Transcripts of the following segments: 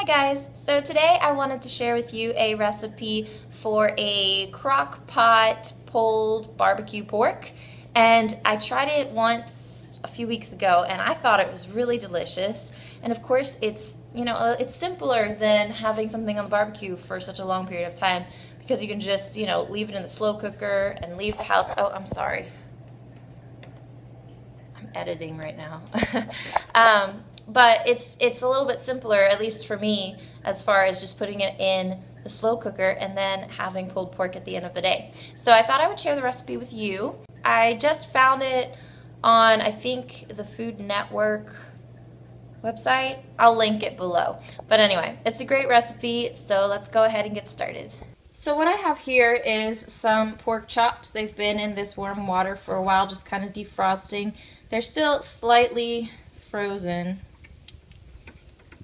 guys, so today I wanted to share with you a recipe for a crock pot pulled barbecue pork, and I tried it once a few weeks ago and I thought it was really delicious. And of course it's it's simpler than having something on the barbecue for such a long period of time, because you can just leave it in the slow cooker and leave the house. Oh, I'm sorry, I'm editing right now. But it's a little bit simpler, at least for me, as far as just putting it in the slow cooker and then having pulled pork at the end of the day. So I thought I would share the recipe with you. I just found it on, I think, the Food Network website. I'll link it below. But anyway, it's a great recipe, so let's go ahead and get started. So what I have here is some pork chops. They've been in this warm water for a while, just kind of defrosting. They're still slightly frozen,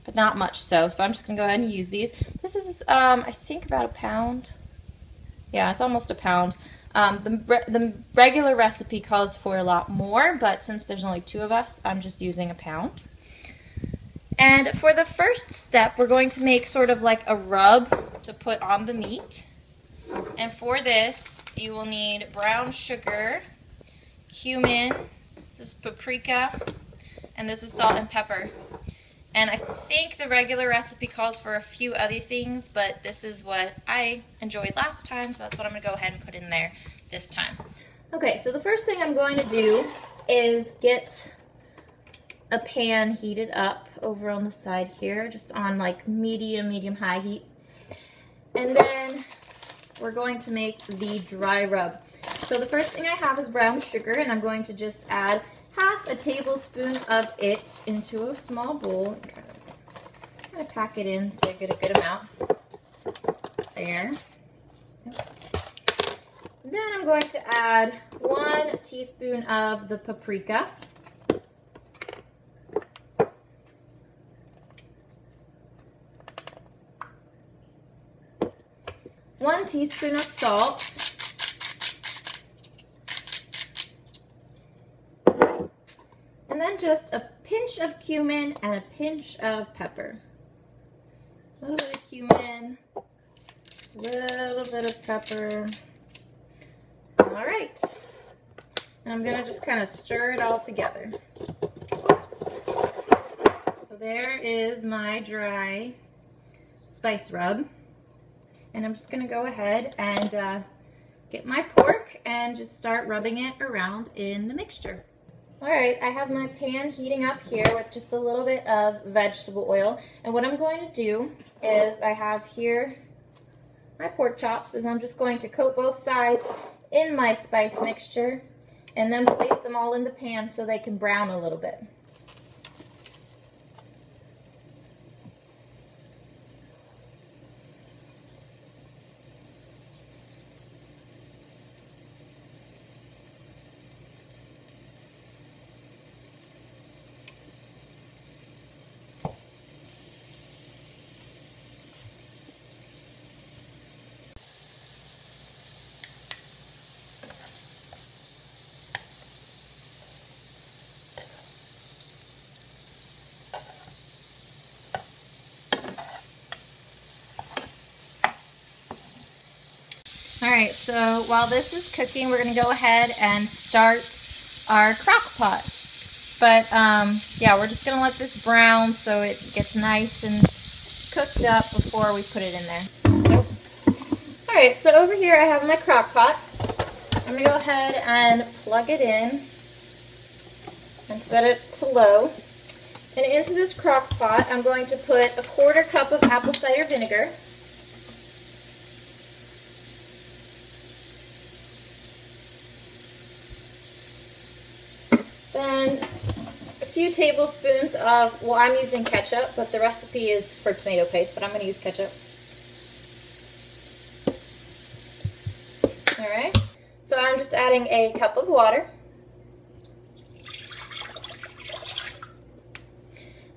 but not much so I'm just gonna go ahead and use these. This is I think about a pound. Yeah, it's almost a pound. The regular recipe calls for a lot more, but since there's only 2 of us, I'm just using a pound. And for the first step, we're going to make sort of like a rub to put on the meat. And for this, you will need brown sugar, cumin, this is paprika, and this is salt and pepper. And I think the regular recipe calls for a few other things, but this is what I enjoyed last time, so that's what I'm going to go ahead and put in there this time. Okay, so the first thing I'm going to do is get a pan heated up over on the side here, just on like medium-high heat. And then we're going to make the dry rub. So the first thing I have is brown sugar, and I'm going to just add half a tablespoon of it into a small bowl and kind of pack it in so I get a good amount. There. Then I'm going to add 1 teaspoon of the paprika. One teaspoon of salt. And then just a pinch of cumin and a pinch of pepper. A little bit of cumin, a little bit of pepper. All right. And I'm gonna just kind of stir it all together. So there is my dry spice rub. And I'm just gonna go ahead and get my pork and just start rubbing it around in the mixture. Alright, I have my pan heating up here with just a little bit of vegetable oil. And what I'm going to do is I have here my pork chops, is I'm just going to coat both sides in my spice mixture and then place them all in the pan so they can brown a little bit. Alright, so while this is cooking, we're going to go ahead and start our crock pot. But yeah, we're just going to let this brown so it gets nice and cooked up before we put it in there. Alright, so over here I have my crock pot. I'm going to go ahead and plug it in and set it to low. And into this crock pot, I'm going to put a 1/4 cup of apple cider vinegar. Then a few tablespoons of, well, I'm using ketchup, but the recipe is for tomato paste, but I'm going to use ketchup. Alright, so I'm just adding a cup of water.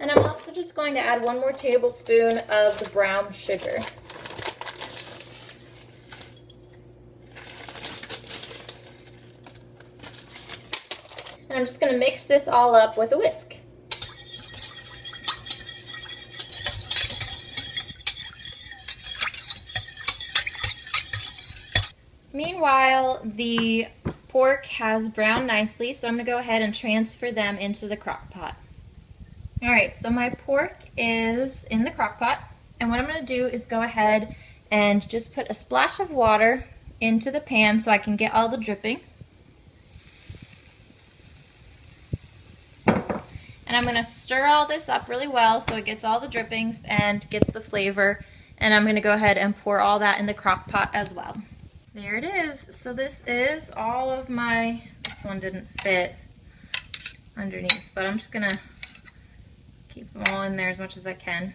And I'm also just going to add 1 more tablespoon of the brown sugar. And I'm just going to mix this all up with a whisk. Meanwhile, the pork has browned nicely, so I'm going to go ahead and transfer them into the crock pot. Alright, so my pork is in the crock pot, and what I'm going to do is go ahead and just put a splash of water into the pan so I can get all the drippings. And I'm going to stir all this up really well so it gets all the drippings and gets the flavor. And I'm going to go ahead and pour all that in the crock pot as well. There it is. So this is all of my, this one didn't fit underneath, but I'm just going to keep them all in there as much as I can.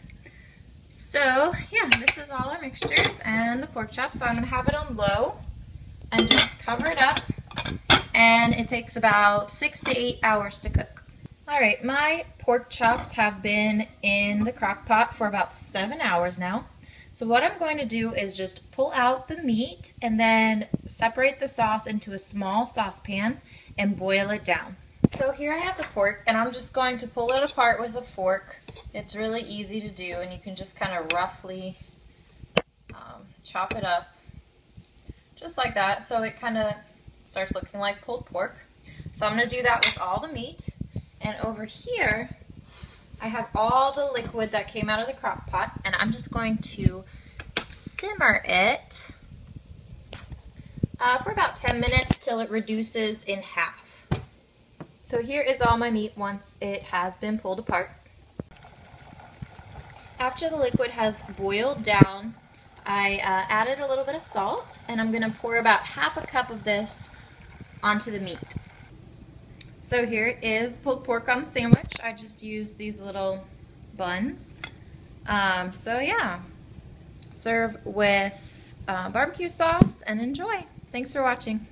So yeah, this is all our mixtures and the pork chops. So I'm going to have it on low and just cover it up. And it takes about 6 to 8 hours to cook. Alright, my pork chops have been in the crock pot for about 7 hours now. So what I'm going to do is just pull out the meat and then separate the sauce into a small saucepan and boil it down. So here I have the pork, and I'm just going to pull it apart with a fork. It's really easy to do, and you can just kind of roughly chop it up just like that, so it kind of starts looking like pulled pork. So I'm going to do that with all the meat. And over here, I have all the liquid that came out of the crock pot, and I'm just going to simmer it for about 10 minutes till it reduces in half. So here is all my meat once it has been pulled apart. After the liquid has boiled down, I added a little bit of salt, and I'm going to pour about half a cup of this onto the meat. So here is pulled pork on the sandwich. I just used these little buns. So yeah, serve with barbecue sauce and enjoy. Thanks for watching.